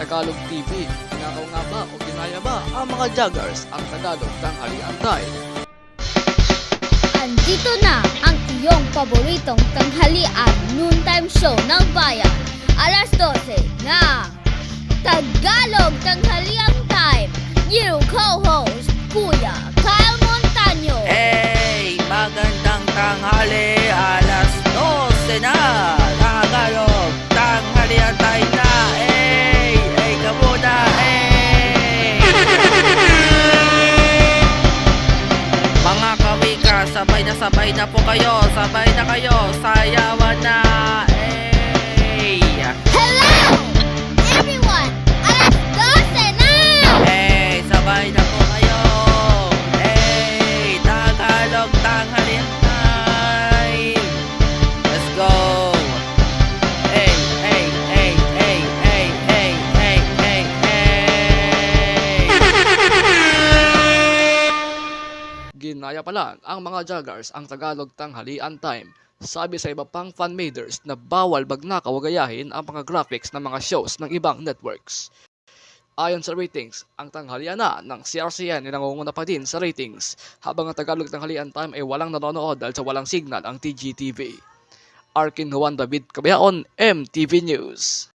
Tagalog TV. Pinakaw nga ba o ginaya ba ang mga joggers ang Tagalog tanghalian time? Andito na ang iyong paboritong tanghalian noontime show ng bayan. Alas 12 na Tagalog tanghalian time. Your co-host, Kuya Kyle Montaño. Hey! Magandang tanghali, alas 12 na! Tagalog, tanghalian tayo na! Hey! Hey ka muna! Hey! Mga kawika, sabay na po kayo! Sabay na kayo! Sayawan na! Hey! Hello, everyone! Alas 12 na! Hey! Sabay na po kayo! Hey! Tagalog, tanghalian time! Let's go! Hey! Hey! Hey! Hey! Hey! Hey! Hey! Hey! Hey! Ginaya pala ang mga joggers ang Tagalog tanghalian time. Sabi sa iba pang fanmaders na bawal bagnakaw o gayahin ang mga graphics ng mga shows ng ibang networks. Ayon sa ratings, ang tanghalian na ng CRCN ay nangunguna pa din sa ratings, habang ang Tagalog tanghalian time ay walang nanonood dahil sa walang signal ang TGTV. Arkin Juan David Cabayaon, MTV News.